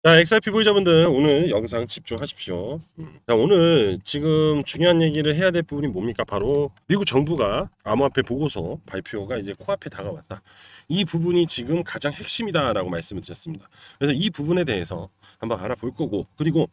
자, XRP 보유자분들 오늘 영상 집중하십시오. 자, 오늘 지금 중요한 얘기를 해야 될 부분이 뭡니까? 바로 미국 정부가 암호화폐 보고서 발표가 이제 코앞에 다가왔다. 이 부분이 지금 가장 핵심이다라고 말씀을 드렸습니다. 그래서 이 부분에 대해서 한번 알아볼 거고, 그리고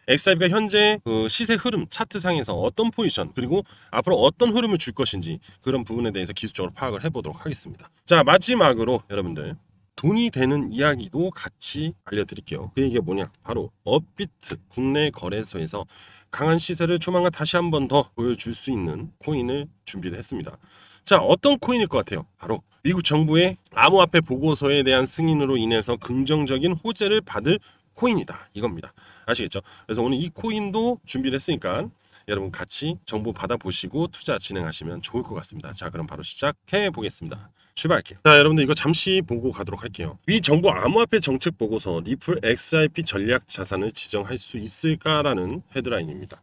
XRP가 현재 그 시세 흐름 차트상에서 어떤 포지션, 그리고 앞으로 어떤 흐름을 줄 것인지 그런 부분에 대해서 기술적으로 파악을 해보도록 하겠습니다. 자, 마지막으로 여러분들 돈이 되는 이야기도 같이 알려드릴게요. 그 얘기가 뭐냐? 바로 업비트 국내 거래소에서 강한 시세를 조만간 다시 한 번 더 보여줄 수 있는 코인을 준비를 했습니다. 자, 어떤 코인일 것 같아요? 바로 미국 정부의 암호화폐 보고서에 대한 승인으로 인해서 긍정적인 호재를 받을 코인이다. 이겁니다. 아시겠죠? 그래서 오늘 이 코인도 준비를 했으니까 여러분 같이 정보 받아보시고 투자 진행하시면 좋을 것 같습니다. 자, 그럼 바로 시작해 보겠습니다. 출발할게요. 자, 여러분들 이거 잠시 보고 가도록 할게요. 미 정부 암호화폐 정책 보고서 리플 XRP 전략 자산을 지정할 수 있을까라는 헤드라인입니다.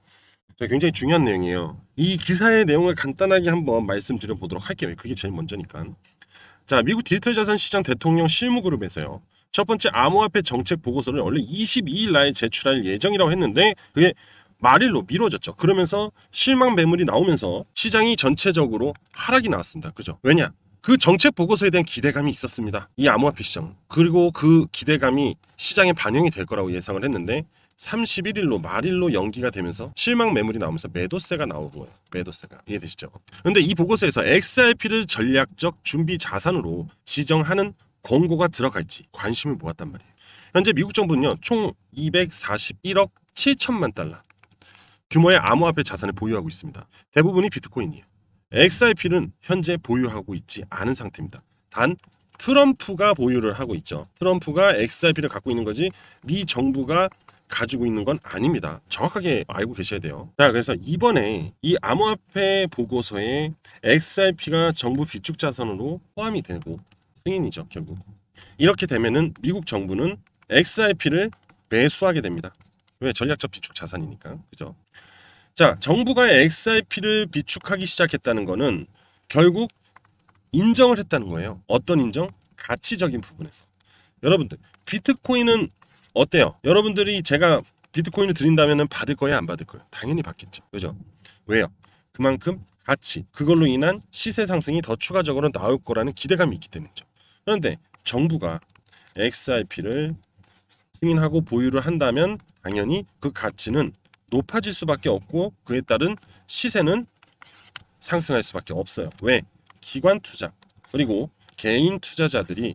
자, 굉장히 중요한 내용이에요. 이 기사의 내용을 간단하게 한번 말씀드려 보도록 할게요. 그게 제일 먼저니까. 자, 미국 디지털 자산 시장 대통령 실무그룹에서요. 첫 번째 암호화폐 정책 보고서를 원래 22일 날 제출할 예정이라고 했는데 그게 말일로 미뤄졌죠. 그러면서 실망 매물이 나오면서 시장이 전체적으로 하락이 나왔습니다. 그죠? 왜냐? 그 정책 보고서에 대한 기대감이 있었습니다. 이 암호화폐 시장. 그리고 그 기대감이 시장에 반영이 될 거라고 예상을 했는데 31일로 말일로 연기가 되면서 실망 매물이 나오면서 매도세가 나오는 거예요. 매도세가. 이해되시죠? 근데 이 보고서에서 XRP를 전략적 준비 자산으로 지정하는 권고가 들어갈지 관심을 모았단 말이에요. 현재 미국 정부는요. 총 241억 7천만 달러 규모의 암호화폐 자산을 보유하고 있습니다. 대부분이 비트코인이에요. XRP는 현재 보유하고 있지 않은 상태입니다. 단 트럼프가 보유를 하고 있죠. 트럼프가 XRP를 갖고 있는 거지 미 정부가 가지고 있는 건 아닙니다. 정확하게 알고 계셔야 돼요. 자, 그래서 이번에 이 암호화폐 보고서에 XRP가 정부 비축 자산으로 포함이 되고 승인이죠, 결국. 이렇게 되면은 미국 정부는 XRP를 매수하게 됩니다. 왜? 전략적 비축 자산이니까. 그죠? 자, 정부가 XRP를 비축하기 시작했다는 거는 결국 인정을 했다는 거예요. 어떤 인정? 가치적인 부분에서. 여러분들, 비트코인은 어때요? 여러분들이 제가 비트코인을 드린다면 받을 거예요, 안 받을 거예요? 당연히 받겠죠. 그죠? 왜요? 그만큼 가치, 그걸로 인한 시세 상승이 더 추가적으로 나올 거라는 기대감이 있기 때문이죠. 그런데 정부가 XRP를 승인하고 보유를 한다면 당연히 그 가치는 높아질 수밖에 없고 그에 따른 시세는 상승할 수밖에 없어요. 왜? 기관 투자 그리고 개인 투자자들이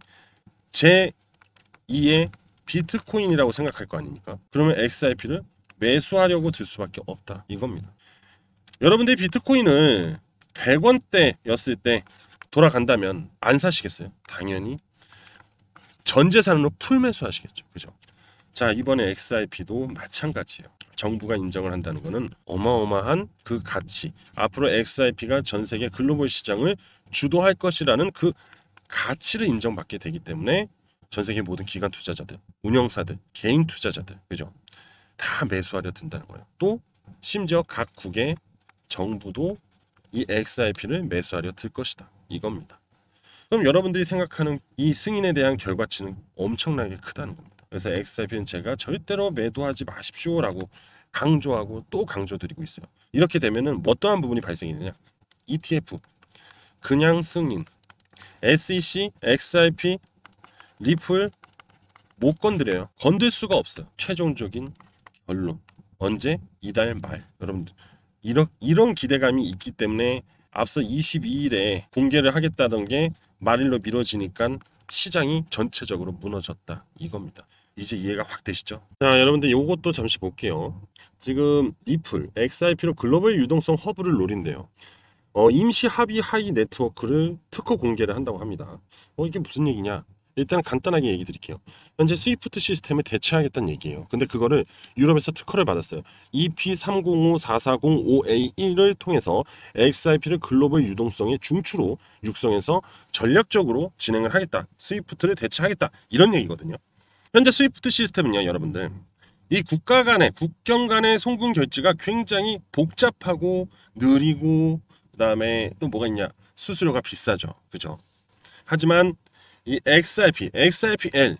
제2의 비트코인이라고 생각할 거 아닙니까? 그러면 XRP를 매수하려고 들 수밖에 없다. 이겁니다. 여러분들이 비트코인을 100원대였을 때 돌아간다면 안 사시겠어요? 당연히 전 재산으로 풀 매수하시겠죠. 그죠? 자, 이번에 XRP도 마찬가지예요. 정부가 인정을 한다는 것은 어마어마한 그 가치, 앞으로 XRP가 전 세계 글로벌 시장을 주도할 것이라는 그 가치를 인정받게 되기 때문에 전 세계 모든 기관 투자자들, 운영사들, 개인 투자자들, 그죠? 다 매수하려 든다는 거예요. 또 심지어 각국의 정부도 이 XRP를 매수하려 들 것이다. 이겁니다. 그럼 여러분들이 생각하는 이 승인에 대한 결과치는 엄청나게 크다는 겁니다. 그래서 XRP는 제가 절대로 매도하지 마십시오라고 강조하고 또 강조드리고 있어요. 이렇게 되면은 어떠한 부분이 발생이 되냐? ETF, 그냥 승인, SEC, XRP, 리플 못 건드려요. 건들 수가 없어요. 최종적인 결론. 언제? 이달 말. 여러분들 이런 기대감이 있기 때문에 앞서 22일에 공개를 하겠다던 게 말일로 미뤄지니까 시장이 전체적으로 무너졌다. 이겁니다. 이제 이해가 확 되시죠? 자, 여러분들 요것도 잠시 볼게요. 지금 리플, XRP로 글로벌 유동성 허브를 노린대요. 임시 합의 하이 네트워크를 특허 공개를 한다고 합니다. 이게 무슨 얘기냐? 일단 간단하게 얘기 드릴게요. 현재 스위프트 시스템을 대체하겠다는 얘기예요. 근데 그거를 유럽에서 특허를 받았어요. EP305440OA1을 통해서 XIP를 글로벌 유동성의 중추로 육성해서 전략적으로 진행을 하겠다. 스위프트를 대체하겠다. 이런 얘기거든요. 현재 스위프트 시스템은요, 여러분들. 이 국가 간의, 국경 간의 송금 결제가 굉장히 복잡하고 느리고 그다음에 또 뭐가 있냐? 수수료가 비싸죠. 그죠? 하지만 이 XRP, XRPL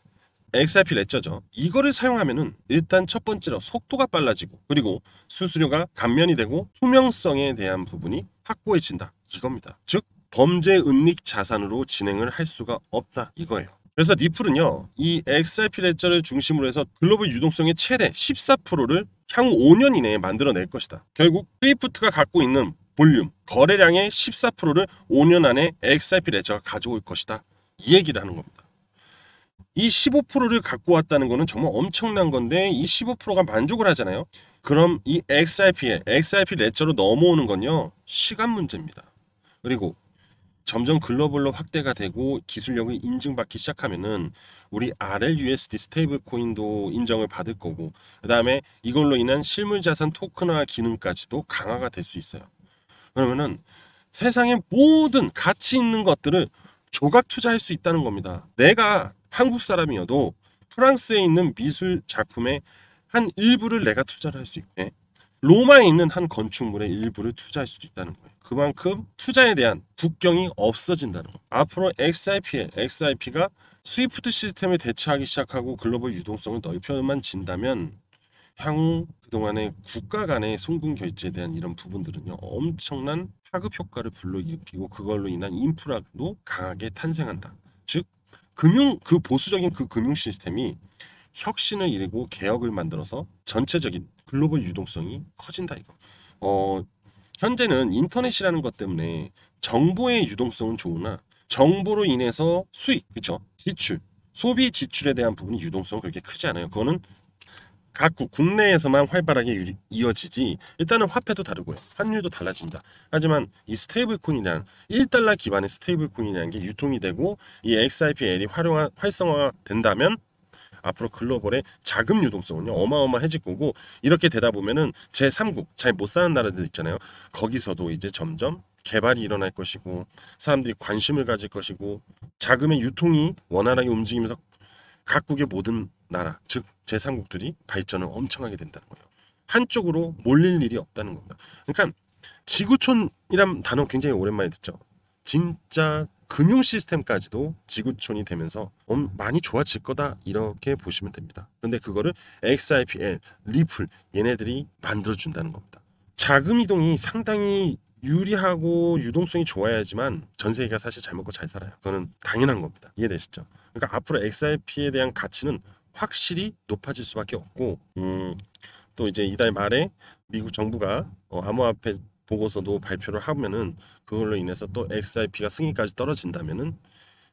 XRP 레저죠. 이거를 사용하면은 일단 첫 번째로 속도가 빨라지고, 그리고 수수료가 감면이 되고 투명성에 대한 부분이 확고해진다 이겁니다. 즉 범죄 은닉 자산으로 진행을 할 수가 없다 이거예요. 그래서 리플은요, 이 XRP 레저를 중심으로 해서 글로벌 유동성의 최대 14%를 향후 5년 이내에 만들어낼 것이다. 결국 스위프트가 갖고 있는 볼륨, 거래량의 14%를 5년 안에 XRP 레저가 가져올 것이다. 이 얘기를 하는 겁니다. 이 15%를 갖고 왔다는 거는 정말 엄청난 건데, 이 15%가 만족을 하잖아요. 그럼 이 XRP 레저로 넘어오는 건요, 시간 문제입니다. 그리고 점점 글로벌로 확대가 되고 기술력이 인증받기 시작하면은 우리 RLUSD 스테이블 코인도 인정을 받을 거고, 그 다음에 이걸로 인한 실물자산 토큰화 기능까지도 강화가 될 수 있어요. 그러면은 세상의 모든 가치 있는 것들을 조각 투자할 수 있다는 겁니다. 내가 한국 사람이어도 프랑스에 있는 미술 작품의 한 일부를 내가 투자를 할 수 있게, 로마에 있는 한 건축물의 일부를 투자할 수도 있다는 거예요. 그만큼 투자에 대한 국경이 없어진다는 거예요. 앞으로 XRP가 스위프트 시스템을 대체하기 시작하고 글로벌 유동성을 넓혀만 진다면 향후 그동안의 국가 간의 송금 결제에 대한 이런 부분들은요, 엄청난 파급 효과를 불러일으키고 그걸로 인한 인프라도 강하게 탄생한다. 즉 그 보수적인 그 금융 시스템이 혁신을 이루고 개혁을 만들어서 전체적인 글로벌 유동성이 커진다 이거. 현재는 인터넷이라는 것 때문에 정보의 유동성은 좋으나 정보로 인해서 수익, 그렇죠? 지출, 소비 지출에 대한 부분이 유동성은 그렇게 크지 않아요. 그거는 각국 국내에서만 활발하게 이어지지, 일단은 화폐도 다르고요, 환율도 달라집니다. 하지만 이 스테이블 코인이란 1달러 기반의 스테이블 코인이라는 게 유통이 되고 이 XRPL이 활성화가 된다면 앞으로 글로벌의 자금 유동성은요, 어마어마해질 거고, 이렇게 되다 보면은 제3국 잘 못 사는 나라들 있잖아요. 거기서도 이제 점점 개발이 일어날 것이고 사람들이 관심을 가질 것이고, 자금의 유통이 원활하게 움직이면서 각국의 모든 나라, 즉 제3국들이 발전을 엄청 하게 된다는 거예요. 한쪽으로 몰릴 일이 없다는 겁니다. 그러니까 지구촌이란 단어 굉장히 오랜만에 듣죠. 진짜 금융 시스템까지도 지구촌이 되면서 많이 좋아질 거다 이렇게 보시면 됩니다. 근데 그거를 XRPL, 리플 얘네들이 만들어준다는 겁니다. 자금 이동이 상당히 유리하고 유동성이 좋아야지만 전 세계가 사실 잘 먹고 잘 살아요. 그거는 당연한 겁니다. 이해되시죠? 그러니까 앞으로 XRP에 대한 가치는 확실히 높아질 수밖에 없고, 또 이제 이달 말에 미국 정부가 암호화폐 보고서도 발표를 하면은 그걸로 인해서 또 XRP가 승인까지 떨어진다면은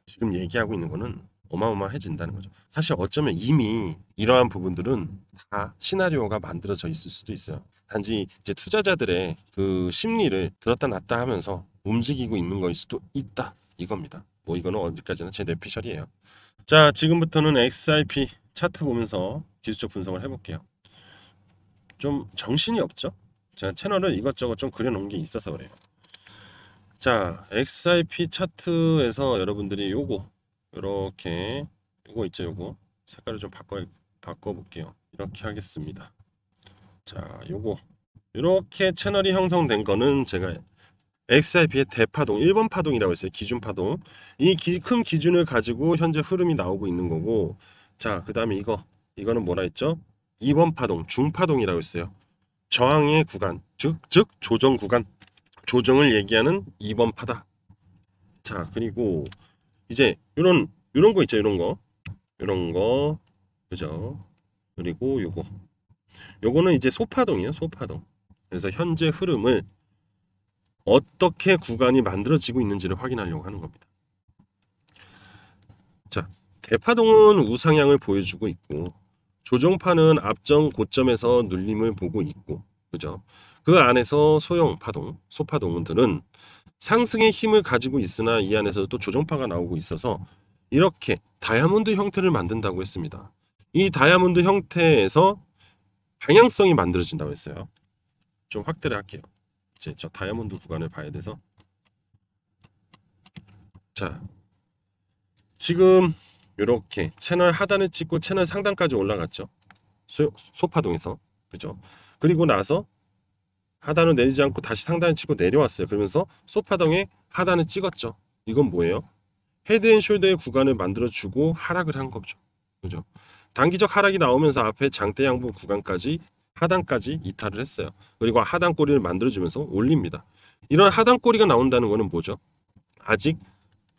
지금 얘기하고 있는 거는 어마어마해진다는 거죠. 사실 어쩌면 이미 이러한 부분들은 다 시나리오가 만들어져 있을 수도 있어요. 단지 이제 투자자들의 그 심리를 들었다 놨다 하면서 움직이고 있는 거일 수도 있다 이겁니다. 뭐 이거는 어디까지나 제 뇌피셜이에요. 자, 지금부터는 XRP 차트 보면서 기술적 분석을 해볼게요. 좀 정신이 없죠? 제가 채널을 이것저것 좀 그려놓은 게 있어서 그래요. 자, XRP 차트에서 여러분들이 이렇게 요거 있죠, 요거 색깔을 좀 바꿔볼게요. 이렇게 하겠습니다. 자, 이렇게 채널이 형성된 거는 제가 XRP의 대파동 1번 파동이라고 했어요. 기준 파동. 이 큰 기준을 가지고 현재 흐름이 나오고 있는 거고, 자, 그 다음에 이거는 뭐라 했죠? 2번 파동 중파동이라고 했어요. 저항의 구간, 즉 조정 구간, 조정을 얘기하는 2번 파다. 자, 그리고 이제 이런 거 있죠, 이런 거, 그죠? 그리고 요거는 이제 소파동이에요, 소파동. 그래서 현재 흐름을 어떻게 구간이 만들어지고 있는지를 확인하려고 하는 겁니다. 자, 대파동은 우상향을 보여주고 있고, 조정파는 앞정 고점에서 눌림을 보고 있고, 그죠? 그 안에서 소파동들은 상승의 힘을 가지고 있으나 이 안에서 또 조정파가 나오고 있어서 이렇게 다이아몬드 형태를 만든다고 했습니다. 이 다이아몬드 형태에서 방향성이 만들어진다고 했어요. 좀 확대를 할게요. 이제 저 다이아몬드 구간을 봐야 돼서. 자, 지금 이렇게 채널 하단을 찍고 채널 상단까지 올라갔죠. 소파동에서, 그죠? 그리고 나서 하단을 내리지 않고 다시 상단을 치고 내려왔어요. 그러면서 소파동에 하단을 찍었죠. 이건 뭐예요? 헤드앤숄더의 구간을 만들어주고 하락을 한 거죠. 그죠? 단기적 하락이 나오면서 앞에 장대 양봉 구간까지 하단까지 이탈을 했어요. 그리고 하단 꼬리를 만들어주면서 올립니다. 이런 하단 꼬리가 나온다는 것은 뭐죠? 아직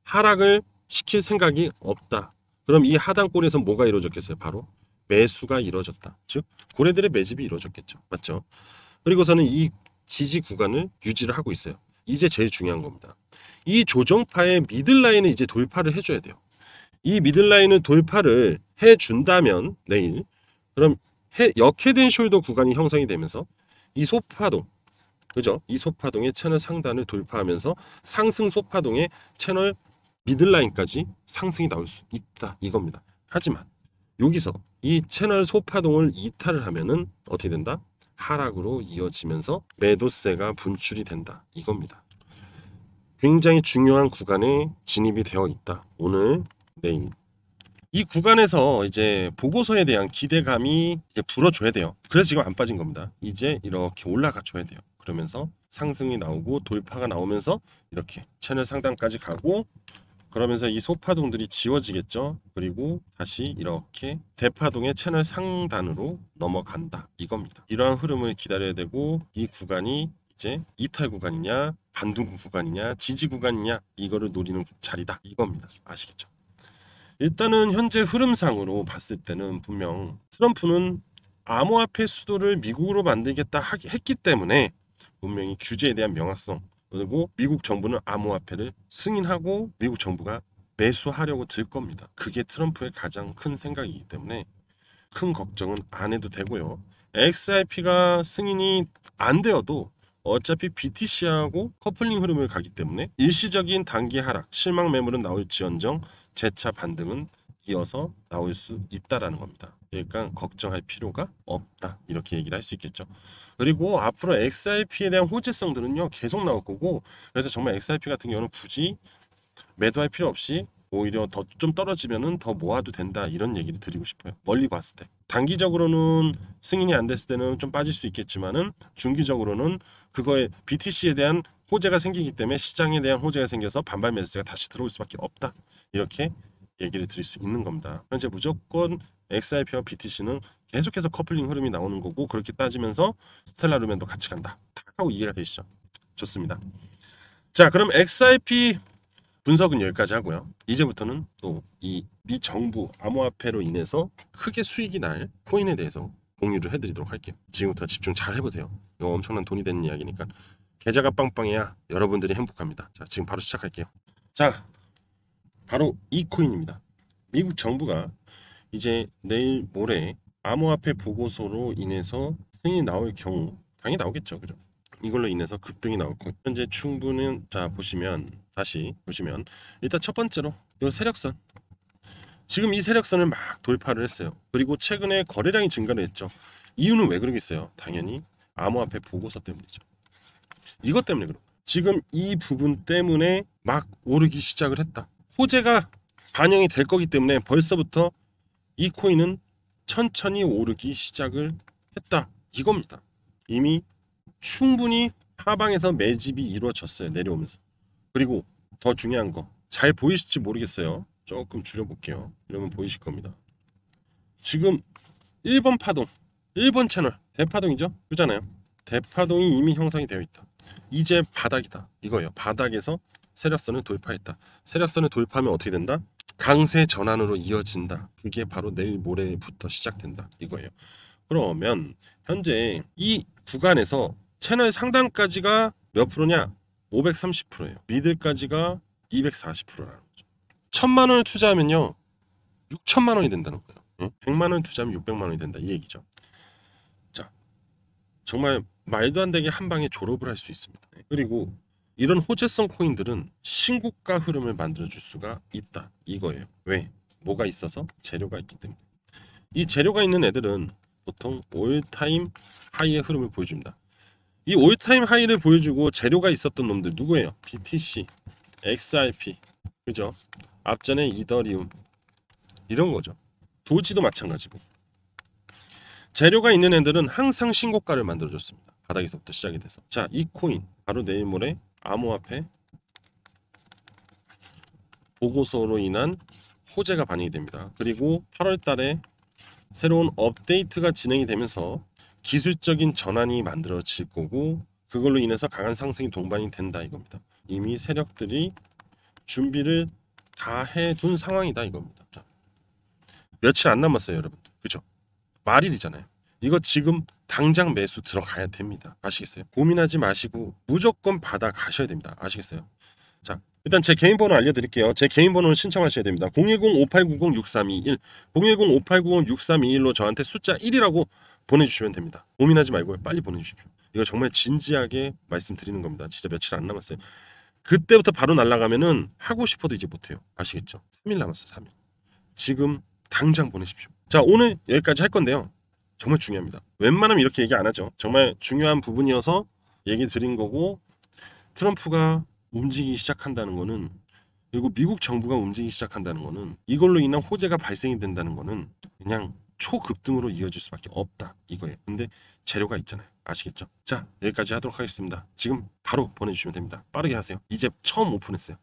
하락을 시킬 생각이 없다. 그럼 이 하단 꼬리에서 뭐가 이루어졌겠어요? 바로 매수가 이루어졌다. 즉 고래들의 매집이 이루어졌겠죠. 맞죠? 그리고서는 이 지지 구간을 유지를 하고 있어요. 이제 제일 중요한 겁니다. 이 조정파의 미들라인을 이제 돌파를 해줘야 돼요. 이 미들라인을 돌파를 해준다면 내일 그럼 역헤드앤 숄더 구간이 형성이 되면서 이 소파동, 그죠? 이 소파동의 채널 상단을 돌파하면서 상승 소파동의 채널 미들라인까지 상승이 나올 수 있다 이겁니다. 하지만 여기서 이 채널 소파동을 이탈을 하면은 어떻게 된다? 하락으로 이어지면서 매도세가 분출이 된다 이겁니다. 굉장히 중요한 구간에 진입이 되어 있다. 오늘 내일 이 구간에서 이제 보고서에 대한 기대감이 이제 불어줘야 돼요. 그래서 지금 안 빠진 겁니다. 이제 이렇게 올라가 줘야 돼요. 그러면서 상승이 나오고 돌파가 나오면서 이렇게 채널 상단까지 가고 그러면서 이 소파동들이 지워지겠죠. 그리고 다시 이렇게 대파동의 채널 상단으로 넘어간다 이겁니다. 이러한 흐름을 기다려야 되고 이 구간이 이제 이탈 구간이냐 반등 구간이냐 지지 구간이냐 이거를 노리는 자리다 이겁니다. 아시겠죠? 일단은 현재 흐름상으로 봤을 때는 분명 트럼프는 암호화폐 수도를 미국으로 만들겠다 했기 때문에 분명히 규제에 대한 명확성 그리고 미국 정부는 암호화폐를 승인하고 미국 정부가 매수하려고 들 겁니다. 그게 트럼프의 가장 큰 생각이기 때문에 큰 걱정은 안 해도 되고요. XRP가 승인이 안 되어도 어차피 BTC하고 커플링 흐름을 가기 때문에 일시적인 단기 하락, 실망 매물은 나올지언정 재차 반등은 이어서 나올 수 있다라는 겁니다. 그러니까 걱정할 필요가 없다 이렇게 얘기를 할 수 있겠죠. 그리고 앞으로 XRP에 대한 호재성들은요 계속 나올 거고 그래서 정말 XRP 같은 경우는 굳이 매도할 필요 없이 오히려 더 좀 떨어지면은 더 모아도 된다 이런 얘기를 드리고 싶어요. 멀리 봤을 때 단기적으로는 승인이 안 됐을 때는 좀 빠질 수 있겠지만은 중기적으로는 그거에 BTC에 대한 호재가 생기기 때문에 시장에 대한 호재가 생겨서 반발 매수세가 다시 들어올 수밖에 없다 이렇게 얘기를 드릴 수 있는 겁니다. 현재 무조건 XRP와 BTC는 계속해서 커플링 흐름이 나오는 거고 그렇게 따지면서 스텔라 루멘도 같이 간다. 딱 하고 이해가 되시죠? 좋습니다. 자 그럼 XRP 분석은 여기까지 하고요. 이제부터는 또 이 미 정부 암호화폐로 인해서 크게 수익이 날 코인에 대해서 공유를 해드리도록 할게요. 지금부터 집중 잘 해보세요. 이거 엄청난 돈이 되는 이야기니까 계좌가 빵빵해야 여러분들이 행복합니다. 자 지금 바로 시작할게요. 자 바로 이 코인입니다. 미국 정부가 이제 내일 모레 암호화폐 보고서로 인해서 승인이 나올 경우 당연히 나오겠죠. 그죠? 이걸로 인해서 급등이 나올 거예요. 현재 충분은 자 보시면 다시 보시면 일단 첫 번째로 이 세력선 지금 이 세력선을 막 돌파를 했어요. 그리고 최근에 거래량이 증가를 했죠. 이유는 왜 그러겠어요? 당연히 암호화폐 보고서 때문이죠. 이것 때문에 그럼 지금 이 부분 때문에 막 오르기 시작을 했다. 호재가 반영이 될 거기 때문에 벌써부터 이 코인은 천천히 오르기 시작을 했다. 이겁니다. 이미 충분히 하방에서 매집이 이루어졌어요. 내려오면서. 그리고 더 중요한 거 잘 보이실지 모르겠어요. 조금 줄여볼게요. 이러면 보이실 겁니다. 지금 1번 파동 1번 채널 대파동이죠? 그잖아요. 대파동이 이미 형성이 되어 있다. 이제 바닥이다. 이거예요. 바닥에서 세력선을 돌파했다. 세력선을 돌파하면 어떻게 된다? 강세 전환으로 이어진다. 그게 바로 내일 모레부터 시작된다. 이거예요. 그러면 현재 이 구간에서 채널 상단까지가 몇 프로냐? 530%예요. 미들까지가 240%라는 거죠. 1000만 원을 투자하면요 6천만 원이 된다는 거예요. 응? 100만 원 투자하면 600만 원이 된다 이 얘기죠. 자 정말 말도 안 되게 한 방에 졸업을 할 수 있습니다. 그리고 이런 호재성 코인들은 신고가 흐름을 만들어줄 수가 있다 이거예요. 왜? 뭐가 있어서? 재료가 있기 때문에. 이 재료가 있는 애들은 보통 올타임 하이의 흐름을 보여줍니다. 이 올타임 하이를 보여주고 재료가 있었던 놈들 누구예요? BTC, XRP, 그죠? 앞전에 이더리움 이런 거죠. 도지도 마찬가지고. 재료가 있는 애들은 항상 신고가를 만들어줬습니다. 바닥에서부터 시작이 돼서. 자, 이 코인 바로 내일 모레 암호화폐 보고서로 인한 호재가 반영이 됩니다. 그리고 8월 달에 새로운 업데이트가 진행이 되면서 기술적인 전환이 만들어질 거고 그걸로 인해서 강한 상승이 동반이 된다 이겁니다. 이미 세력들이 준비를 다 해둔 상황이다 이겁니다. 자, 며칠 안 남았어요 여러분들. 그죠? 말일이잖아요. 이거 지금 당장 매수 들어가야 됩니다. 아시겠어요? 고민하지 마시고 무조건 받아 가셔야 됩니다. 아시겠어요? 자, 일단 제 개인 번호 알려드릴게요. 제 개인 번호는 신청하셔야 됩니다. 010-5890-6321 010-5890-6321로 저한테 숫자 1이라고 보내주시면 됩니다. 고민하지 말고 빨리 보내주십시오. 이거 정말 진지하게 말씀드리는 겁니다. 진짜 며칠 안 남았어요. 그때부터 바로 날아가면은 하고 싶어도 이제 못해요. 아시겠죠? 3일 남았어 3일. 지금 당장 보내십시오. 자, 오늘 여기까지 할 건데요. 정말 중요합니다. 웬만하면 이렇게 얘기 안 하죠. 정말 중요한 부분이어서 얘기 드린 거고, 트럼프가 움직이기 시작한다는 거는, 그리고 미국 정부가 움직이기 시작한다는 거는, 이걸로 인한 호재가 발생이 된다는 거는 그냥 초급등으로 이어질 수밖에 없다 이거예요. 근데 재료가 있잖아요. 아시겠죠? 자, 여기까지 하도록 하겠습니다. 지금 바로 보내주시면 됩니다. 빠르게 하세요. 이제 처음 오픈했어요.